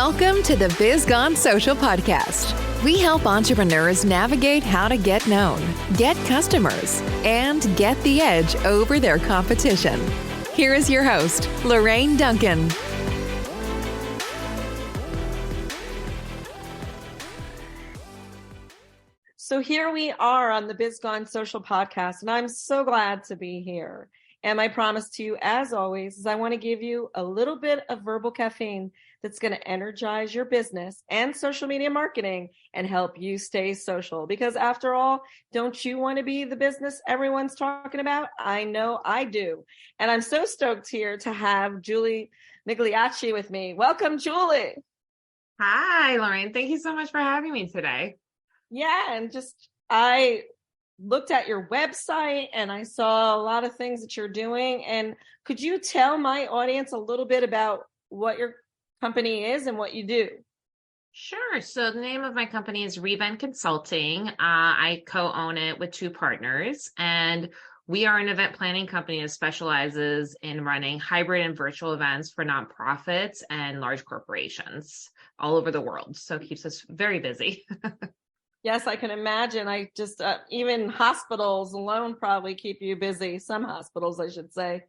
Welcome to the Biz Gone Social podcast. We help entrepreneurs navigate how to get known, get customers, and get the edge over their competition. Here is your host, Lorraine Duncan. So here we are on the Biz Gone Social podcast, and I'm so glad to be here. And my promise to you, as always, is I want to give you a little bit of verbal caffeine that's going to energize your business and social media marketing and help you stay social. Because after all, don't you want to be the business everyone's talking about? I know I do. And I'm so stoked here to have Julie Migliacci with me. Welcome, Julie. Hi, Lorraine. Thank you so much for having me today. Yeah, and I looked at your website and I saw a lot of things that you're doing. And could you tell my audience a little bit about what your company is and what you do? Sure. So the name of my company is Revent Consulting. I co-own it with two partners, and we are an event planning company that specializes in running hybrid and virtual events for nonprofits and large corporations all over the world. So it keeps us very busy. Yes, I can imagine. I just, even hospitals alone probably keep you busy. Some hospitals, I should say.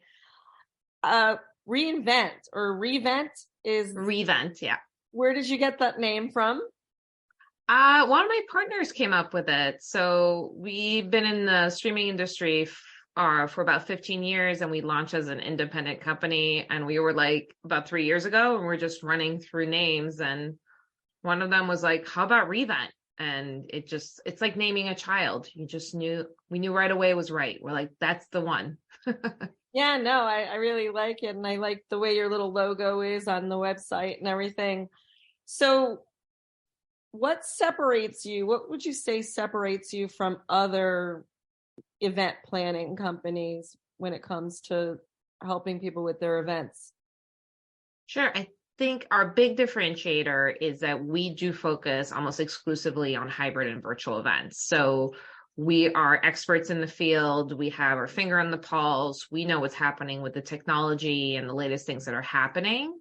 Reinvent or Revent is... Revent, yeah. Where did you get that name from? One of my partners came up with it. So we've been in the streaming industry for about 15 years, and we launched as an independent company. And we were like about 3 years ago, and we're just running through names. And one of them was like, how about Revent? And it's like naming a child. We knew right away it was right. We're like, that's the one. Yeah, no, I really like it. And I like the way your little logo is on the website and everything. So what separates you? What would you say separates you from other event planning companies when it comes to helping people with their events? Sure. I think our big differentiator is that we do focus almost exclusively on hybrid and virtual events. So we are experts in the field. We have our finger on the pulse. We know what's happening with the technology and the latest things that are happening.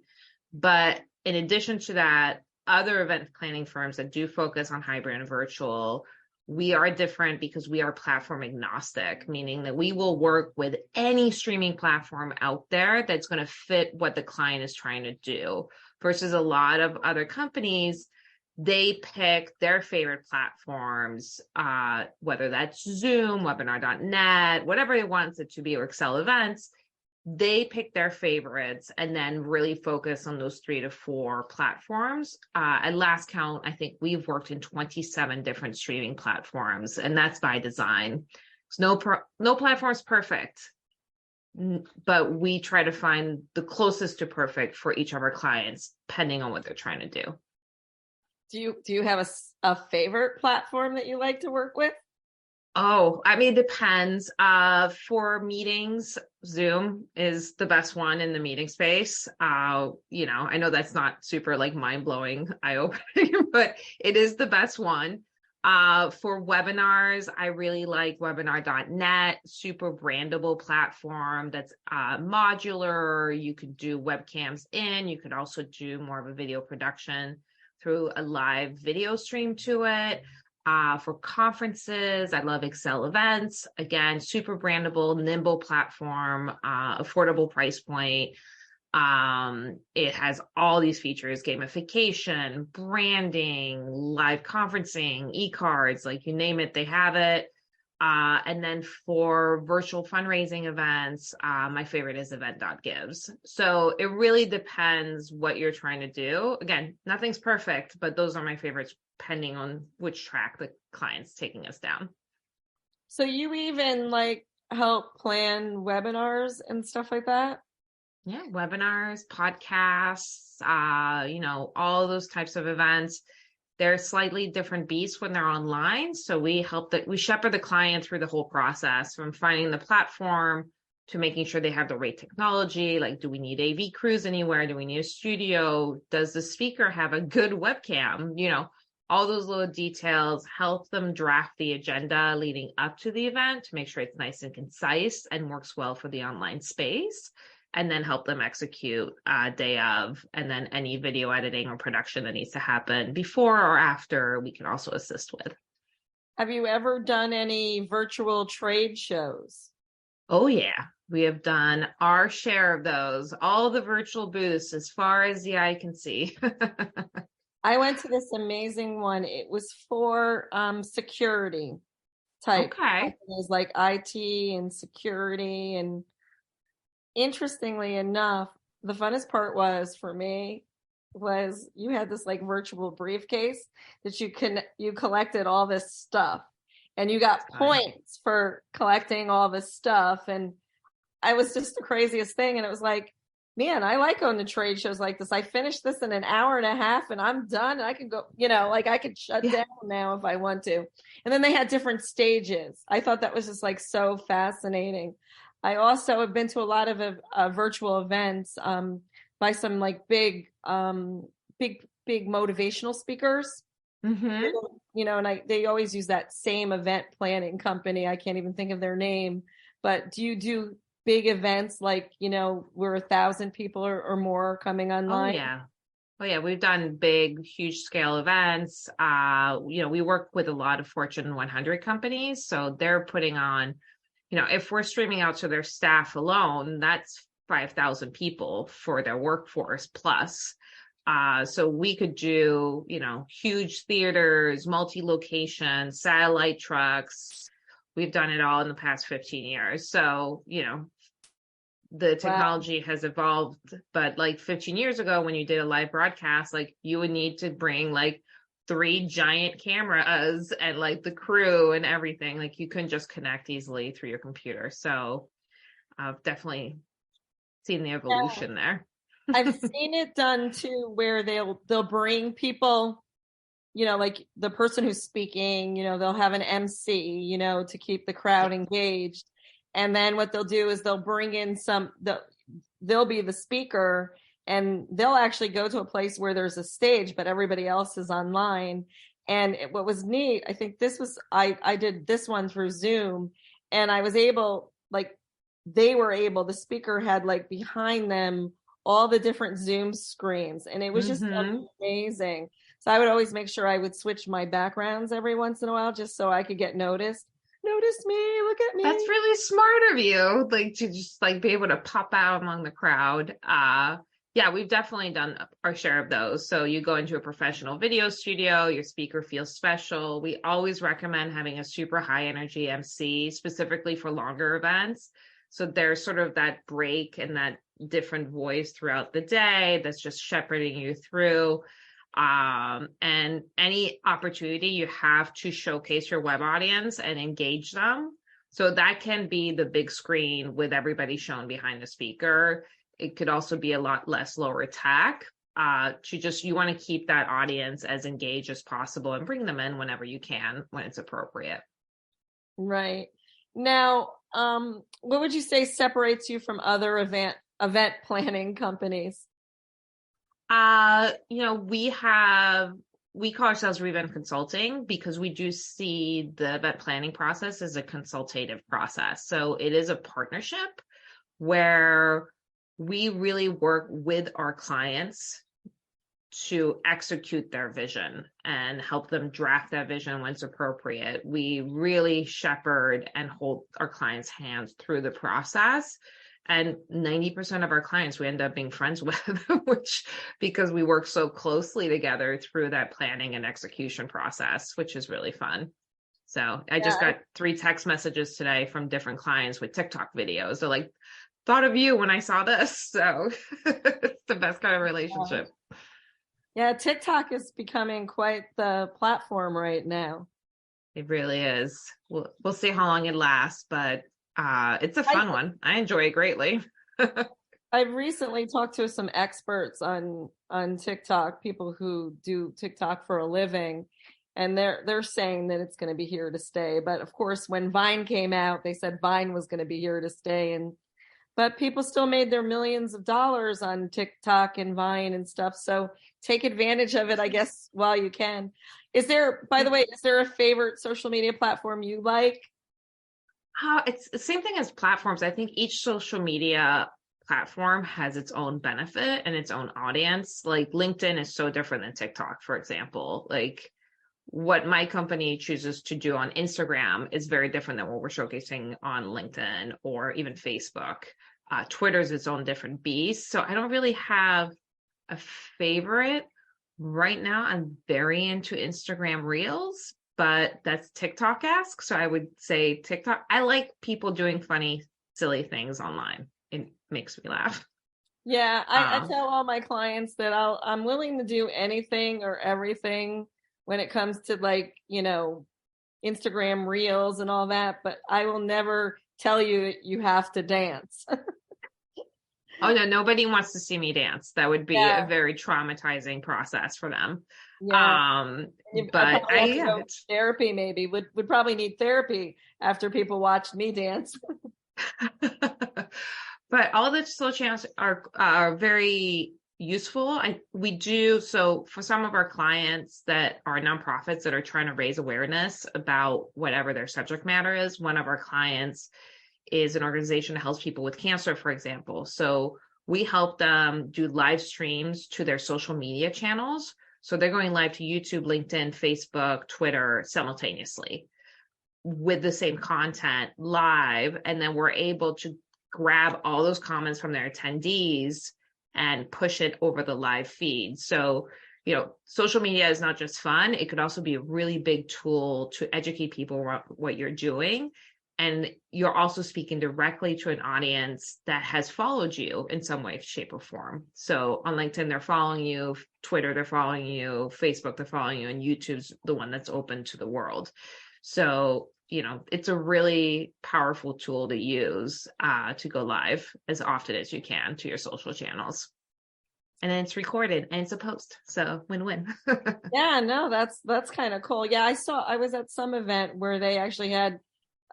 But in addition to that, other event planning firms that do focus on hybrid and virtual, we are different because we are platform agnostic, meaning that we will work with any streaming platform out there that's going to fit what the client is trying to do, versus a lot of other companies. They pick their favorite platforms, whether that's Zoom, webinar.net, whatever they want it to be, or Excel events. They pick their favorites and then really focus on those 3 to 4 platforms. At last count, I think we've worked in 27 different streaming platforms, and that's by design. So no platform is perfect, but we try to find the closest to perfect for each of our clients, depending on what they're trying to do. Do you have a favorite platform that you like to work with? Oh, I mean, it depends. For meetings, Zoom is the best one in the meeting space. I know that's not super like mind-blowing, eye-opening, but it is the best one. For webinars, I really like webinar.net, super brandable platform that's modular. You could do webcams in. You could also do more of a video production through a live video stream to it. For conferences, I love Excel events. Again, super brandable, nimble platform, affordable price point. It has all these features: gamification, branding, live conferencing, e-cards, like you name it, they have it. And then for virtual fundraising events, my favorite is event.gives. So it really depends what you're trying to do. Again, nothing's perfect, but those are my favorites, depending on which track the client's taking us down. So you even help plan webinars and stuff like that? Yeah, webinars, podcasts, all those types of events. They're slightly different beasts when they're online. So we shepherd the client through the whole process, from finding the platform to making sure they have the right technology. Like, do we need AV crews anywhere? Do we need a studio? Does the speaker have a good webcam? All those little details, help them draft the agenda leading up to the event to make sure it's nice and concise and works well for the online space. and then help them execute day of, and then any video editing or production that needs to happen before or after, we can also assist with. Have you ever done any virtual trade shows? Oh yeah, we have done our share of those, all the virtual booths as far as the eye can see. I went to this amazing one. It was for security type Okay. companies like IT and security. And interestingly enough, the funnest part was for me was you had this like virtual briefcase that you collected all this stuff and you got points for collecting all this stuff. And I was just the craziest thing. And it was like, man, I like going to trade shows like this. I finished this in an hour and a half and I'm done. And I can go, like I could shut down now if I want to. And then they had different stages. I thought that was just like so fascinating. I also have been to a lot of virtual events by some like big motivational speakers. Mm-hmm. And they always use that same event planning company. I can't even think of their name. But do you do big events like, where 1,000 people or more are coming online? Oh yeah. We've done big, huge scale events. We work with a lot of Fortune 100 companies. So they're putting on, if we're streaming out to their staff alone, that's 5,000 people for their workforce plus. So we could do, huge theaters, multi-location, satellite trucks. We've done it all in the past 15 years. So, the technology has evolved, but like 15 years ago, when you did a live broadcast, like you would need to bring like 3 giant cameras and like the crew and everything. Like you couldn't just connect easily through your computer. So I've definitely seen the evolution there. I've seen it done too, where they'll bring people, like the person who's speaking, they'll have an MC, to keep the crowd engaged. And then what they'll do is they'll bring in they'll be the speaker and they'll actually go to a place where there's a stage, but everybody else is online. And what was neat, I think I did this one through Zoom and I was able, the speaker had like behind them all the different Zoom screens and it was just amazing. So I would always make sure I would switch my backgrounds every once in a while just so I could get noticed. Notice me, look at me. That's really smart of you, like to just like be able to pop out among the crowd. We've definitely done our share of those. So you go into a professional video studio, your speaker feels special. We always recommend having a super high energy MC specifically for longer events. So there's sort of that break and that different voice throughout the day that's just shepherding you through. And any opportunity you have to showcase your web audience and engage them. So that can be the big screen with everybody shown behind the speaker. It could also be a lot less lower tech. You want to keep that audience as engaged as possible and bring them in whenever you can, when it's appropriate. Right. Now, what would you say separates you from other event planning companies? We call ourselves Revent Consulting because we do see the event planning process as a consultative process. So it is a partnership where we really work with our clients to execute their vision and help them draft that vision when it's appropriate. We really shepherd and hold our clients' hands through the process. And 90% of our clients we end up being friends with, because we work so closely together through that planning and execution process, which is really fun. So I just got 3 text messages today from different clients with TikTok videos. They're like, thought of you when I saw this. So it's the best kind of relationship. Yeah, TikTok is becoming quite the platform right now. It really is. We'll see how long it lasts, but it's a fun one. I enjoy it greatly. I've recently talked to some experts on TikTok, people who do TikTok for a living, and they're saying that it's going to be here to stay. But of course, when Vine came out, they said Vine was going to be here to stay, but people still made their millions of dollars on TikTok and Vine and stuff. So take advantage of it, I guess, while you can. By the way, is there a favorite social media platform you like? It's the same thing as platforms. I think each social media platform has its own benefit and its own audience. Like LinkedIn is so different than TikTok, for example. Like what my company chooses to do on Instagram is very different than what we're showcasing on LinkedIn or even Facebook. Twitter's its own different beast. So I don't really have a favorite right now. I'm very into Instagram Reels, but that's TikTok-esque. So I would say TikTok. I like people doing funny, silly things online. It makes me laugh. Yeah, I tell all my clients that I'm willing to do anything or everything when it comes to like, Instagram Reels and all that, but I will never tell you you have to dance. Oh no, nobody wants to see me dance. That would be a Yeah, very traumatizing process for them. yeah. I But probably have to yeah, go to therapy maybe. Would probably need therapy after people watched me dance. but all the social channels are very useful. We do so for some of our clients that are nonprofits that are trying to raise awareness about whatever their subject matter is. One of our clients is an organization that helps people with cancer, for example. So we help them do live streams to their social media channels. So they're going live to YouTube, LinkedIn, Facebook, Twitter simultaneously with the same content live. And then we're able to grab all those comments from their attendees and push it over the live feed. So, social media is not just fun. It could also be a really big tool to educate people what you're doing. And you're also speaking directly to an audience that has followed you in some way, shape, or form. So on LinkedIn, they're following you, Twitter, they're following you, Facebook, they're following you, and YouTube's the one that's open to the world. So, it's a really powerful tool to use to go live as often as you can to your social channels. And then it's recorded and it's a post. So win-win. Yeah, no, that's kind of cool. Yeah, I was at some event where they actually had,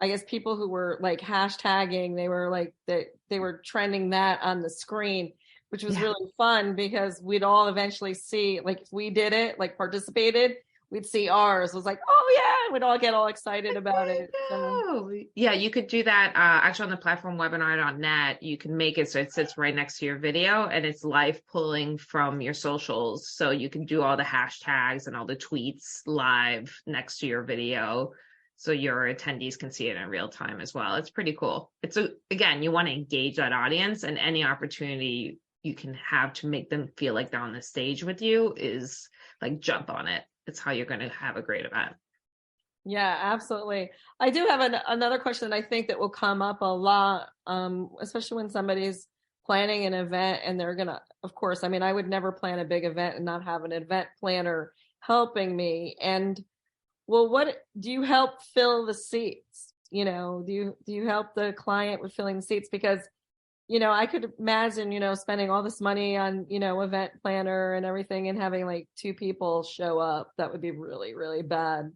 I guess, people who were like hashtagging, they were like they were trending that on the screen, which was Yeah. really fun because we'd all eventually see, like if we did it, like participated, we'd see ours. It was like, oh yeah, we'd all get all excited about it. So Yeah, you could do that actually on the platform webinar.net. You can make it so it sits right next to your video and it's live pulling from your socials. So you can do all the hashtags and all the tweets live next to your video. So your attendees can see it in real time as well. It's pretty cool. Again, you want to engage that audience, and any opportunity you can have to make them feel like they're on the stage with you is like jump on it. It's how you're going to have a great event. yeah, absolutely. I do have another question that I think that will come up a lot, especially when somebody's planning an event and they're gonna, of course, I mean, I would never plan a big event and not have an event planner helping me. And well, what do you help fill the seats? Do you help the client with filling the seats? Because, I could imagine, spending all this money on, event planner and everything and having like two people show up. That would be really, really bad.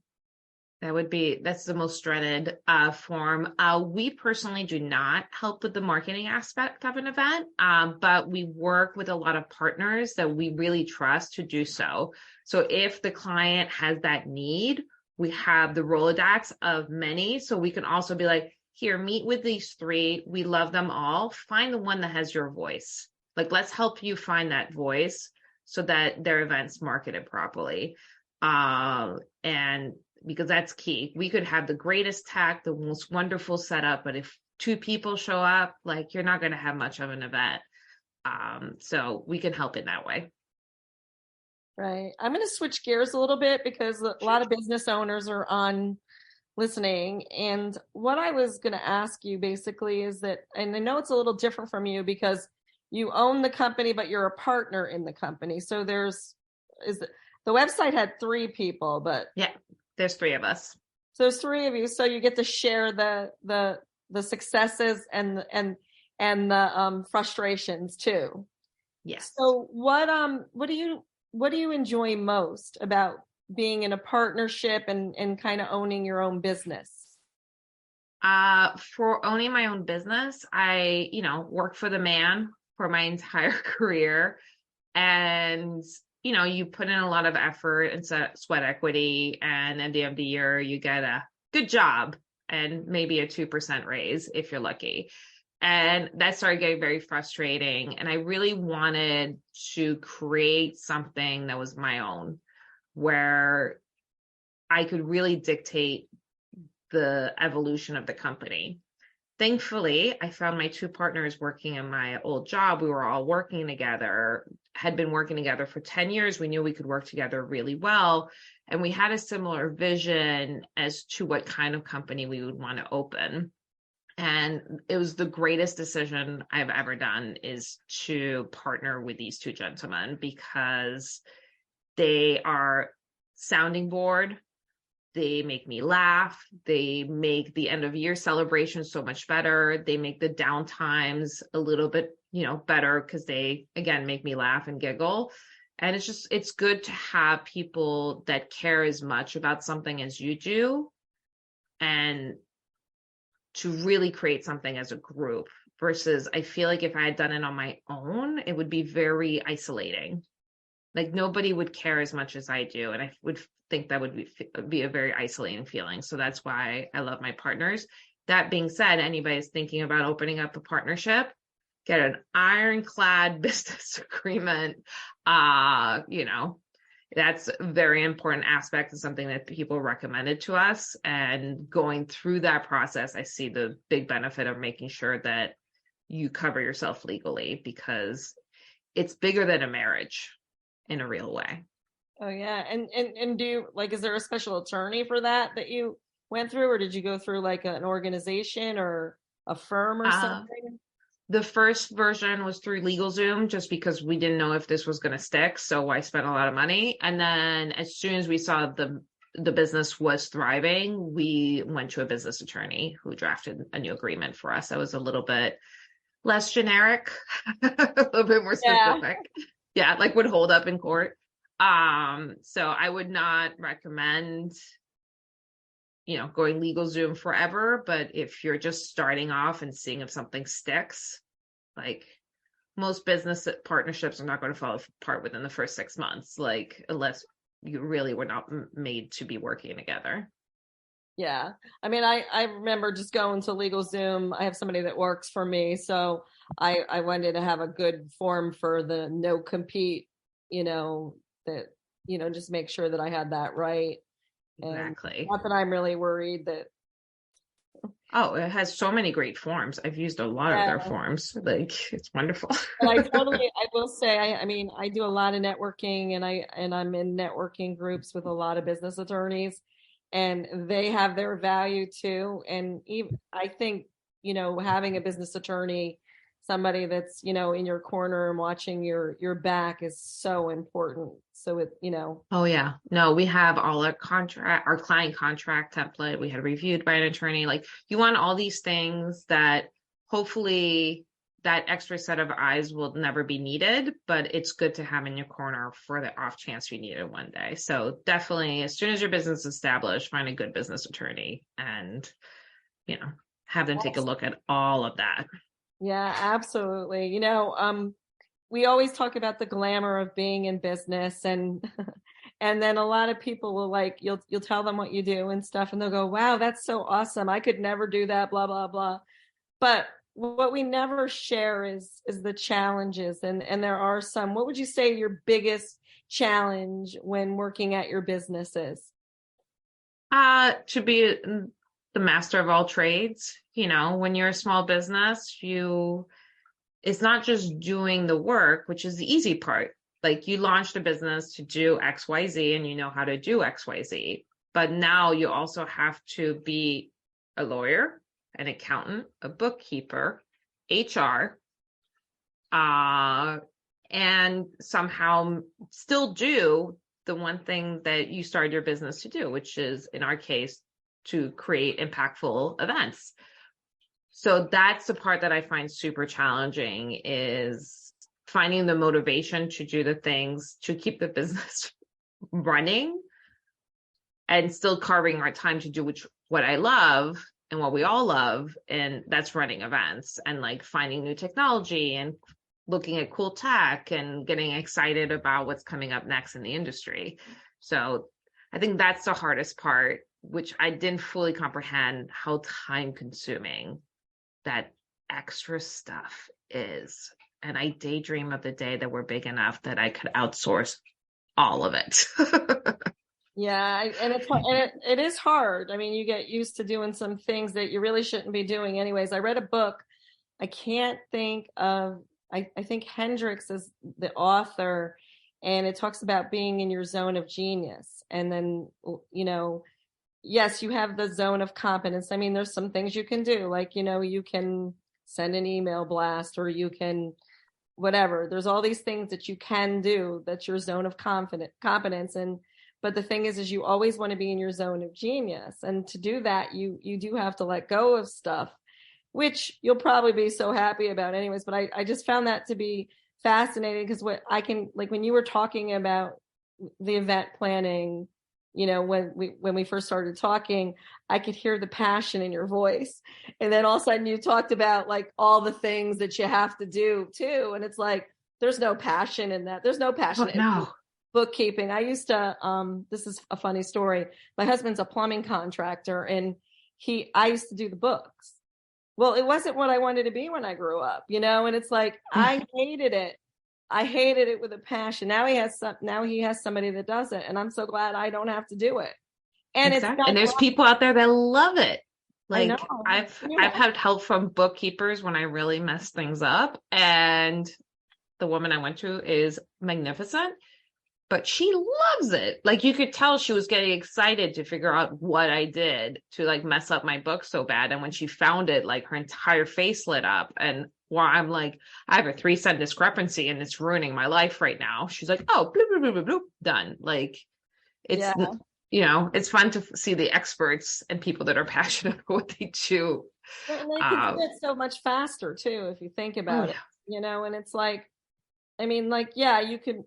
That's the most dreaded form. We personally do not help with the marketing aspect of an event, but we work with a lot of partners that we really trust to do so. So if the client has that need, we have the Rolodex of many. So we can also be like, here, meet with these three. We love them all. Find the one that has your voice. Like, let's help you find that voice so that their event's marketed properly. And because that's key. We could have the greatest tech, the most wonderful setup, but if two people show up, like you're not going to have much of an event. So we can help in that way. Right. I'm going to switch gears a little bit because a lot of business owners are on listening. And what I was going to ask you basically is that, and I know it's a little different from you because you own the company, but you're a partner in the company. So the website had 3 people, but yeah, there's 3 of us. So there's 3 of you. So you get to share the successes and the frustrations too. Yes. So what do you enjoy most about being in a partnership and kind of owning your own business? For owning my own business, I, work for the man for my entire career. And, you put in a lot of effort and sweat equity. And at the end of the year, you get a good job and maybe a 2% raise if you're lucky. And that started getting very frustrating. And I really wanted to create something that was my own, where I could really dictate the evolution of the company. Thankfully, I found my two partners working in my old job. We were all working together, had been working together for 10 years. We knew we could work together really well. And we had a similar vision as to what kind of company we would want to open. And it was the greatest decision I've ever done, is to partner with these two gentlemen, because they are sounding board. They make me laugh. They make the end of year celebration so much better. They make the downtimes a little bit, better, because they, again, make me laugh and giggle. And it's good to have people that care as much about something as you do, and to really create something as a group, versus I feel like if I had done it on my own, it would be very isolating. Like nobody would care as much as I do. And I would think that would be a very isolating feeling. So that's why I love my partners. That being said, anybody is thinking about opening up a partnership, get an ironclad business agreement. That's a very important aspect, and something that people recommended to us. And going through that process, I see the big benefit of making sure that you cover yourself legally, because it's bigger than a marriage in a real way. Oh yeah. And do you, like, is there a special attorney for that you went through, or did you go through like an organization or a firm or something? The first version was through LegalZoom, just because we didn't know if this was going to stick. So I spent a lot of money. And then as soon as we saw the business was thriving, we went to a business attorney who drafted a new agreement for us. That was a little bit less generic, a little bit more specific. Yeah, like would hold up in court. So I would not recommend, going LegalZoom forever. But if you're just starting off and seeing if something sticks, like most business partnerships are not going to fall apart within the first 6 months, like unless you really were not made to be working together. Yeah. I mean, I remember just going to LegalZoom. I have somebody that works for me. So I wanted to have a good form for the no compete, that, just make sure that I had that right. Exactly. And not that I'm really worried that. Oh, it has so many great forms. I've used a lot of their forms. Like, it's wonderful. But I will say, I mean, I do a lot of networking, and I'm in networking groups with a lot of business attorneys, and they have their value too. And even, I think, having a business attorney, somebody that's, in your corner and watching your back, is so important. So it. Oh yeah. No, we have all our client contract template. We had reviewed by an attorney. Like, you want all these things that hopefully that extra set of eyes will never be needed, but it's good to have in your corner for the off chance you need it one day. So definitely, as soon as your business is established, find a good business attorney and, have them take a look at all of that. Yeah, absolutely. We always talk about the glamour of being in business, and then a lot of people will, like, you'll tell them what you do and stuff, and they'll go, wow, that's so awesome. I could never do that, blah, blah, blah. But what we never share is the challenges. And there are some. What would you say your biggest challenge when working at your business is? To be the master of all trades. When you're a small business, it's not just doing the work, which is the easy part. Like, you launched a business to do XYZ and you know how to do XYZ. But now you also have to be a lawyer, an accountant, a bookkeeper, HR, and somehow still do the one thing that you started your business to do, which is, in our case, to create impactful events. So that's the part that I find super challenging, is finding the motivation to do the things to keep the business running and still carving our time to do what I love and what we all love. And that's running events and like finding new technology and looking at cool tech and getting excited about what's coming up next in the industry. So I think that's the hardest part, which I didn't fully comprehend how time consuming that extra stuff is. And I daydream of the day that we're big enough that I could outsource all of it. Yeah, and it is hard. I mean, you get used to doing some things that you really shouldn't be doing anyways. I read a book. I can't think of, I think Hendricks is the author, and it talks about being in your zone of genius. And then, yes, you have the zone of competence. I mean, there's some things you can do, like, you can send an email blast, or you can whatever. There's all these things that you can do. That's your zone of competence. But the thing is you always want to be in your zone of genius. And to do that, you do have to let go of stuff, which you'll probably be so happy about anyways. But I just found that to be fascinating, because when you were talking about the event planning, when we first started talking, I could hear the passion in your voice. And then all of a sudden you talked about like all the things that you have to do too. And it's like, there's no passion in that. There's no passion in bookkeeping. I used to, this is a funny story. My husband's a plumbing contractor, and I used to do the books. Well, it wasn't what I wanted to be when I grew up, and it's like, I hated it. I hated it with a passion. Now he has somebody that does it, and I'm so glad I don't have to do it. And exactly. And there's people out there that love it. Like I've Yeah. had help from bookkeepers when I really mess things up, and the woman I went to is magnificent, but she loves it. Like you could tell she was getting excited to figure out what I did to like mess up my book so bad. And when she found it, like her entire face lit up. And while I'm like, I have a 3-cent discrepancy and it's ruining my life right now, she's like, oh, bloop, bloop, bloop, bloop, bloop, done. Like it's, it's fun to see the experts and people that are passionate about what they do. And they can do it so much faster too, if you think about it, and it's like, I mean, like, yeah,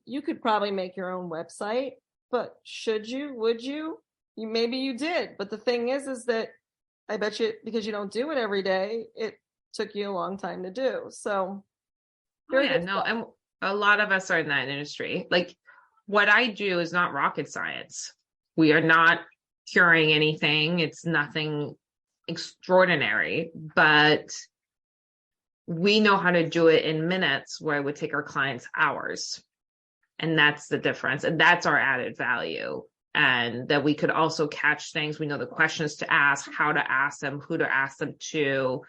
you could probably make your own website, but would you? Maybe you did. But the thing is that I bet you, because you don't do it every day, it took you a long time to do. So. And a lot of us are in that industry. Like what I do is not rocket science. We are not curing anything. It's nothing extraordinary, but we know how to do it in minutes where it would take our clients hours. And that's the difference. And that's our added value. And that we could also catch things. We know the questions to ask, how to ask them, who to ask them to,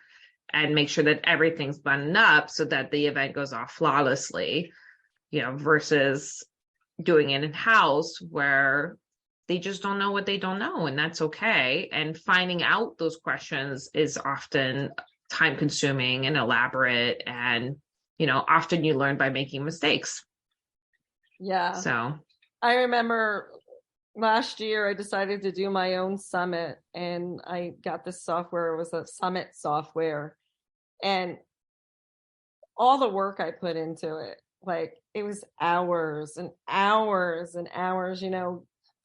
and make sure that everything's buttoned up so that the event goes off flawlessly, versus doing it in-house where they just don't know what they don't know. And that's okay. And finding out those questions is often time consuming and elaborate, and often you learn by making mistakes. So I remember last year I decided to do my own summit, and I got this software. It was a summit software, and all the work I put into it, like it was hours and hours and hours,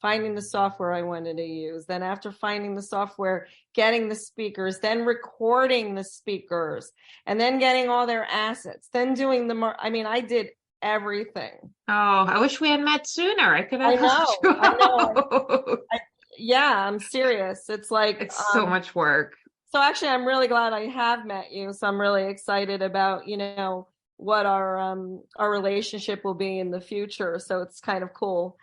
finding the software I wanted to use. Then after finding the software, getting the speakers, then recording the speakers, and then getting all their assets, then doing I did everything. Oh, I wish we had met sooner. I could have. I know. I'm serious. It's like, it's so much work. So actually, I'm really glad I have met you. So I'm really excited about, what our relationship will be in the future. So it's kind of cool.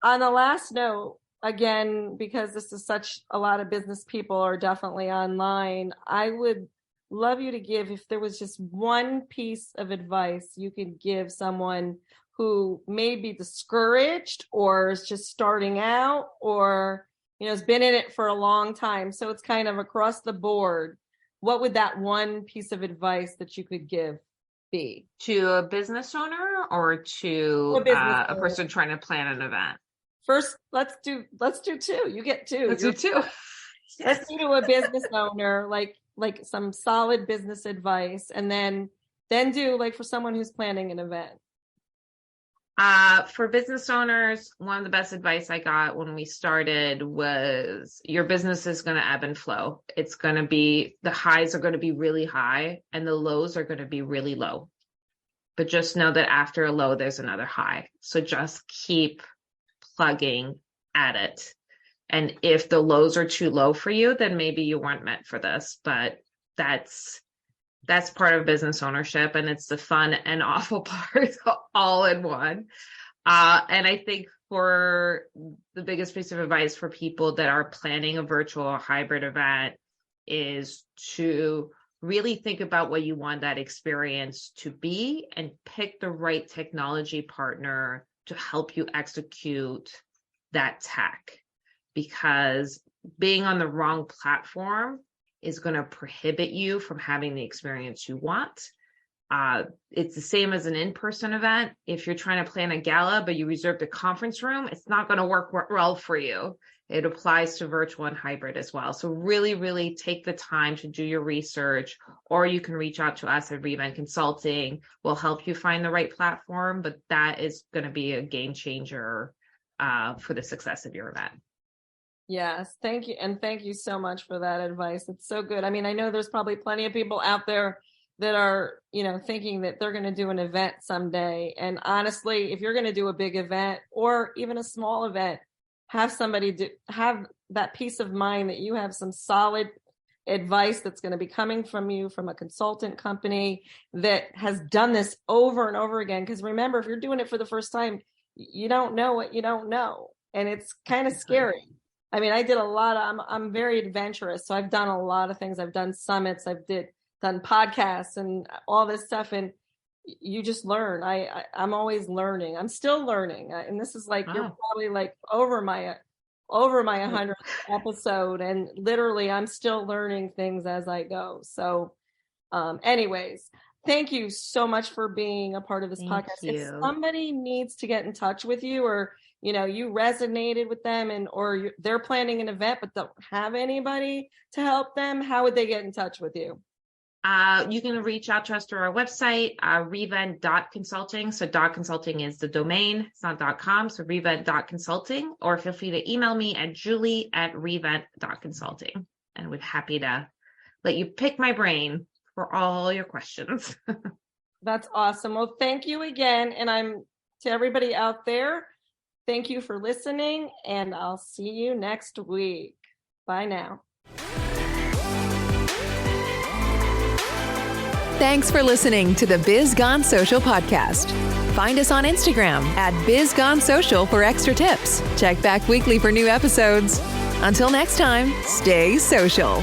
On the last note, again, because this is such a lot of business people are definitely online, I would love you to give, if there was just one piece of advice you could give someone who may be discouraged or is just starting out, or, has been in it for a long time. So it's kind of across the board. What would that one piece of advice that you could give be? To a business owner or to a person trying to plan an event? First, let's do two. You get two. Let's do two. Let's do to a business owner, like some solid business advice, and then do like for someone who's planning an event. For business owners, one of the best advice I got when we started was your business is going to ebb and flow. It's going to be, the highs are going to be really high and the lows are going to be really low. But just know that after a low, there's another high. So just keep plugging at it. And if the lows are too low for you, then maybe you weren't meant for this. But that's That's part of business ownership, and it's the fun and awful part all in one. And I think for the biggest piece of advice for people that are planning a virtual or hybrid event is to really think about what you want that experience to be and pick the right technology partner to help you execute that tech, because being on the wrong platform is going to prohibit you from having the experience you want. It's the same as an in-person event. If you're trying to plan a gala, but you reserved a conference room, it's not going to work well for you. It applies to virtual and hybrid as well. So really, really take the time to do your research, or you can reach out to us at Revent Consulting. We'll help you find the right platform, but that is going to be a game changer for the success of your event. Yes, thank you. And thank you so much for that advice. It's so good. I mean, I know there's probably plenty of people out there that are, thinking that they're going to do an event someday. And honestly, if you're going to do a big event or even a small event, have somebody have that peace of mind that you have some solid advice that's going to be coming from you from a consultant company that has done this over and over again. Because remember, if you're doing it for the first time, you don't know what you don't know. And it's kind of scary. I mean, I did a lot I'm very adventurous. So I've done a lot of things. I've done summits. I've done podcasts and all this stuff. And you just learn. I'm always learning. I'm still learning. And this is like, You're probably like over my 100th episode. And literally I'm still learning things as I go. So anyways, thank you so much for being a part of this podcast. If somebody needs to get in touch with you, or you resonated with them or they're planning an event but don't have anybody to help them, how would they get in touch with you? You can reach out to us through our website, revent.consulting. So .consulting is the domain, it's not .com. So revent.consulting, or feel free to email me at julie@revent.consulting. And we're happy to let you pick my brain for all your questions. That's awesome. Well, thank you again. And to everybody out there, thank you for listening, and I'll see you next week. Bye now. Thanks for listening to the Biz Gone Social podcast. Find us on Instagram at BizGoneSocial for extra tips. Check back weekly for new episodes. Until next time, stay social.